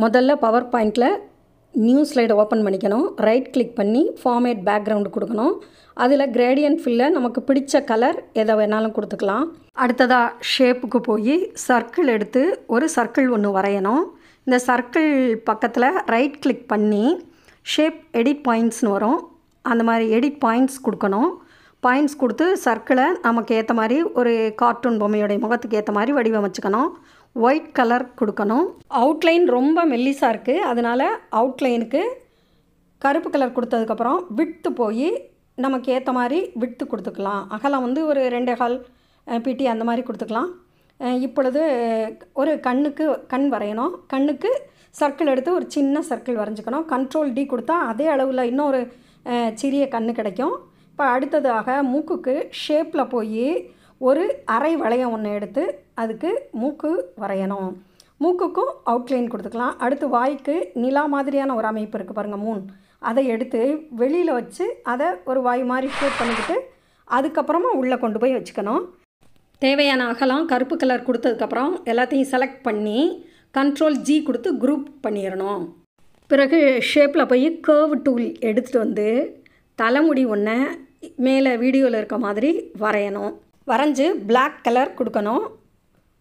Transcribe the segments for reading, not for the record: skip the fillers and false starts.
முதல்ல பவர் பாயிண்டில் நியூ ஸ்லைடை ஓப்பன் பண்ணிக்கணும். ரைட் கிளிக் பண்ணி ஃபார்மேட் பேக்ரவுண்டு கொடுக்கணும். அதில் கிரேடியன்ட் ஃபில்லை நமக்கு பிடிச்ச கலர் எதை வேணாலும் கொடுத்துக்கலாம். அடுத்ததாக ஷேப்புக்கு போய் சர்க்கிள் எடுத்து ஒரு சர்க்கிள் ஒன்று வரையணும். இந்த சர்க்கிள் பக்கத்தில் ரைட் கிளிக் பண்ணி ஷேப் எடிட் பாயிண்ட்ஸ்னு வரும். அந்த மாதிரி எடிட் பாயிண்ட்ஸ் கொடுக்கணும். பாயிண்ட்ஸ் கொடுத்து சர்க்கிளை நமக்கு ஏற்ற மாதிரி ஒரு கார்ட்டூன் பொம்மையோடைய முகத்துக்கு ஏற்ற மாதிரி வடிவமைச்சுக்கணும். ஒயிட் கலர் கொடுக்கணும். அவுட்லைன் ரொம்ப மெல்லிஸாக இருக்குது, அதனால் அவுட்லைனுக்கு கருப்பு கலர் கொடுத்ததுக்கப்புறம் விட்டு போய் நமக்கு ஏற்ற மாதிரி விட்டு கொடுத்துக்கலாம். அகலம் வந்து ஒரு 2.25 பிடி அந்த மாதிரி கொடுத்துக்கலாம். இப்பொழுது ஒரு கண் வரையணும். கண்ணுக்கு சர்க்கிள் எடுத்து ஒரு சின்ன சர்க்கிள் வரைஞ்சிக்கணும். கண்ட்ரோல் டி கொடுத்தா அதே அளவில் இன்னொரு சிறிய கண் கிடைக்கும். இப்போ அடுத்ததாக மூக்குக்கு ஷேப்பில் போய் ஒரு அரை வளையம் ஒன்று எடுத்து அதுக்கு மூக்கு வரையணும். மூக்குக்கும் அவுட்லைன் கொடுத்துக்கலாம். அடுத்து வாய்க்கு நிலா மாதிரியான ஒரு அமைப்பு இருக்குது பாருங்கள், 3, அதை எடுத்து வெளியில் வச்சு அதை ஒரு வாய் மாதிரி ஷேப் பண்ணிக்கிட்டு அதுக்கப்புறமா உள்ளே கொண்டு போய் வச்சுக்கணும். தேவையான அகலம் கருப்பு கலர் கொடுத்ததுக்கப்புறம் எல்லாத்தையும் செலக்ட் பண்ணி கண்ட்ரோல் ஜி கொடுத்து குரூப் பண்ணிடணும். பிறகு ஷேப்பில் போய் கர்வ் டூல் எடுத்துகிட்டு வந்து தலைமுடி ஒன்று மேலே வீடியோவில் இருக்க மாதிரி வரையணும். வரைஞ்சி பிளாக் கலர் கொடுக்கணும்.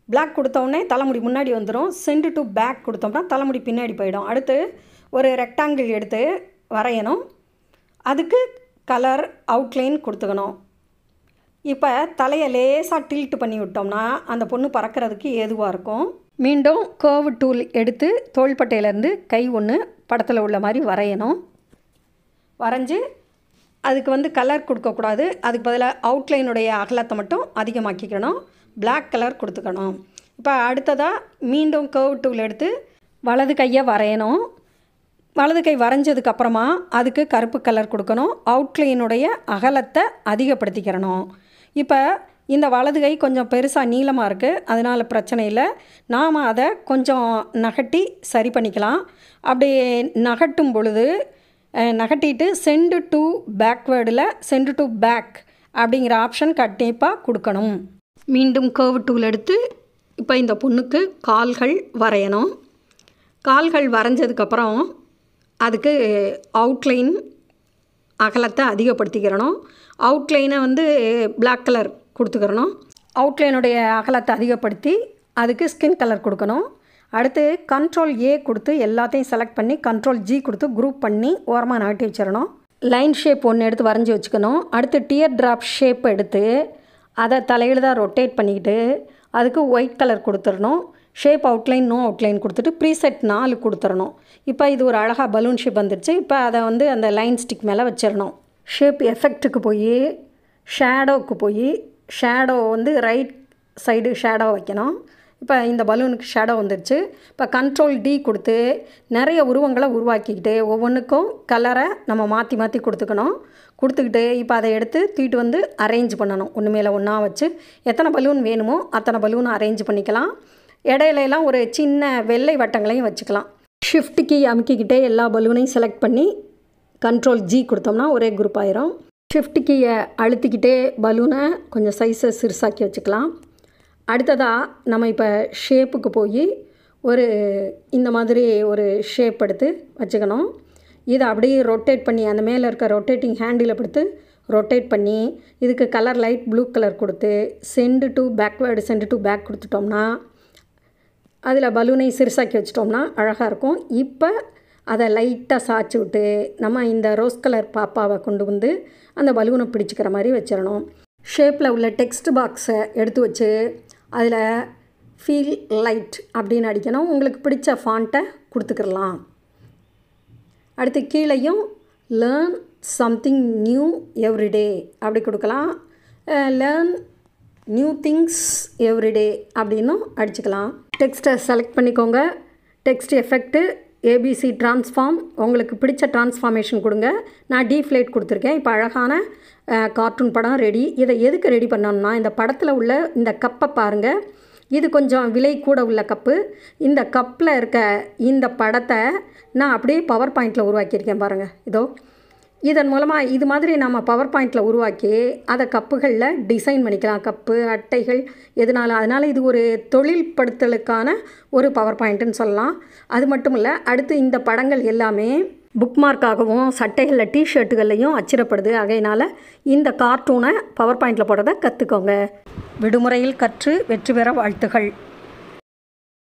பிளாக் கொடுத்தோடனே தலைமுடி முன்னாடி வந்துடும். சென்ட் டு பேக் கொடுத்தோம்னா தலைமுடி பின்னாடி போயிடும். அடுத்து ஒரு ரெக்டாங்கிள் எடுத்து வரையணும். அதுக்கு கலர் அவுட்லைன் கொடுத்துக்கணும். இப்போ தலையை லேசாக டில்ட் பண்ணி விட்டோம்னா அந்த பொண்ணு பறக்கிறதுக்கு ஏதுவாக இருக்கும். மீண்டும் கர்வ் டூல் எடுத்து தோள்பட்டையிலேருந்து கை ஒன்று படத்தில் உள்ள மாதிரி வரையணும். வரைஞ்சி அதுக்கு வந்து கலர் கொடுக்கக்கூடாது. அதுக்கு பதிலாக அவுட்லைனுடைய அகலத்தை மட்டும் அதிகமாக்கிக்கணும். Black colour கொடுத்துக்கணும். இப்போ அடுத்ததாக மீண்டும் கர்வ் டூல் எடுத்து வலது கையை வரையணும். வலது கை வரைஞ்சதுக்கப்புறமா அதுக்கு கருப்பு கலர் கொடுக்கணும். அவுட்லைனுடைய அகலத்தை அதிகப்படுத்திக்கிறணும். இப்போ இந்த வலது கை கொஞ்சம் பெருசாக நீளமாக இருக்குது, அதனால் பிரச்சனை இல்லை. நாம் அதை கொஞ்சம் நகட்டி சரி பண்ணிக்கலாம். அப்படி நகட்டும் பொழுது நகட்டிட்டு சென்ட் டு பேக்வேர்டில் சென்ட் டு பேக் அப்படிங்கிற ஆப்ஷன் கண்டிப்பாக கொடுக்கணும். மீண்டும் கர்வ் டூல் எடுத்து இப்போ இந்த பொண்ணுக்கு கால்கள் வரையணும். கால்கள் வரைஞ்சதுக்கப்புறம் அதுக்கு அவுட்லைன் அகலத்தை அதிகப்படுத்திக்கிறணும். அவுட்லைனை வந்து பிளாக் கலர் கொடுத்துக்கிறணும். அவுட்லைனுடைய அகலத்தை அதிகப்படுத்தி அதுக்கு ஸ்கின் கலர் கொடுக்கணும். அடுத்து கண்ட்ரோல் ஏ கொடுத்து எல்லாத்தையும் செலக்ட் பண்ணி கண்ட்ரோல் ஜி கொடுத்து குரூப் பண்ணி ஓரமாக நகட்டி வச்சிடணும். லைன் ஷேப் ஒன்று எடுத்து வரைஞ்சி வச்சுக்கணும். அடுத்து டியர் ட்ராப் ஷேப் எடுத்து அதை தலையில்தான் ரொட்டேட் பண்ணிக்கிட்டு அதுக்கு ஒயிட் கலர் கொடுத்துடணும். ஷேப் அவுட்லைன் நோ அவுட்லைன் கொடுத்துட்டு ப்ரீசெட் 4 கொடுத்துடணும். இப்போ இது ஒரு அழகாக பலூன் ஷேப் வந்துடுச்சு. இப்போ அதை வந்து அந்த லைன் ஸ்டிக் மேலே வச்சிடணும். ஷேப் எஃபெக்ட்டுக்கு போய் ஷேடோவுக்கு போய் ஷேடோ வந்து ரைட் சைடு ஷேடோ வைக்கணும். இப்போ இந்த பலூனுக்கு ஷேடோ வந்துடுச்சு. இப்போ கண்ட்ரோல் டி கொடுத்து நிறைய உருவங்களை உருவாக்கிக்கிட்டு ஒவ்வொன்றுக்கும் கலரை நம்ம மாற்றி மாற்றி கொடுத்துக்கிட்டு இப்போ அதை எடுத்து தூக்கிட்டு வந்து அரேஞ்ச் பண்ணணும். ஒன்று மேலே ஒன்றா வச்சு எத்தனை பலூன் வேணுமோ அத்தனை பலூன் அரேஞ்ச் பண்ணிக்கலாம். இடையிலலாம் ஒரு சின்ன வெள்ளை வட்டங்களையும் வச்சுக்கலாம். ஷிஃப்ட் கீ அமுக்கிக்கிட்டே எல்லா பலூனையும் செலக்ட் பண்ணி கண்ட்ரோல் ஜி கொடுத்தோம்னா ஒரே குரூப் ஆயிரும். ஷிஃப்ட் கீயை அழுத்திக்கிட்டே பலூனை கொஞ்சம் சைஸை சிறுசாக்கி வச்சுக்கலாம். அடுத்ததாக நம்ம இப்போ ஷேப்புக்கு போய் ஒரு இந்த மாதிரி ஒரு ஷேப் எடுத்து வச்சுக்கணும். இதை அப்படியே ரொட்டேட் பண்ணி அந்த மேலே இருக்க ரொட்டேட்டிங் ஹேண்டில் எடுத்து ரொட்டேட் பண்ணி இதுக்கு கலர் லைட் ப்ளூ கலர் கொடுத்து send to backward send to back கொடுத்துட்டோம்னா அதில் பலூனை சிறுசாக்கி வச்சிட்டோம்னா அழகாக இருக்கும். இப்போ அதை லைட்டாக சாய்ச்சி விட்டு நம்ம இந்த ரோஸ் கலர் பாப்பாவை கொண்டு வந்து அந்த பலூனை பிடிச்சிக்கிற மாதிரி வச்சிடணும். ஷேப்பில் உள்ள டெக்ஸ்ட் பாக்ஸை எடுத்து வச்சு அதில் ஃபீல் லைட் அப்படின்னு அடிக்கணும். உங்களுக்கு பிடிச்ச ஃபாண்ட்டை கொடுத்துக்கிடலாம். அடுத்து கீழேயும் லேர்ன் சம்திங் நியூ எவ்ரிடே அப்படி கொடுக்கலாம். லேர்ன் நியூ திங்ஸ் எவ்ரிடே அப்படின்னும் அடிச்சுக்கலாம். டெக்ஸ்ட்டை செலக்ட் பண்ணிக்கோங்க. டெக்ஸ்ட் எஃபெக்ட்டு ஏபிசி ட்ரான்ஸ்ஃபார்ம் உங்களுக்கு பிடிச்ச ட்ரான்ஸ்ஃபார்மேஷன் கொடுங்க. நான் டீஃப்ளேட் கொடுத்துருக்கேன். இப்போ அழகான கார்ட்டூன் படம் ரெடி. இதை எதுக்கு ரெடி பண்ணணும்னா இந்த படத்தில் உள்ள இந்த கப்பை பாருங்கள். இது கொஞ்சம் விலை கூட உள்ள கப்பு. இந்த கப்பில் இருக்க இந்த படத்தை நான் அப்படியே பவர் பாயிண்டில் உருவாக்கியிருக்கேன் பாருங்கள். இதோ இதன் மூலமாக இது மாதிரி நம்ம பவர் பாயிண்டில் உருவாக்கி அதை கப்புகளில் டிசைன் பண்ணிக்கலாம். கப்பு, அட்டைகள் எதுனாலும். அதனால் இது ஒரு தொழில்படுத்தலுக்கான ஒரு பவர் பாயிண்ட்டுன்னு சொல்லலாம். அது மட்டும் இல்லை, அடுத்து இந்த படங்கள் எல்லாமே புக்மார்க்காகவும் சட்டைகளில் டிஷர்ட்டுகள்லையும் அச்சிடப்படுது. ஆகையினால் இந்த கார்ட்டூனை பவர் பாயிண்டில் போடுறதை கற்றுக்கோங்க. விடுமுறையில் கற்று வெற்றி பெற வாழ்த்துகள்.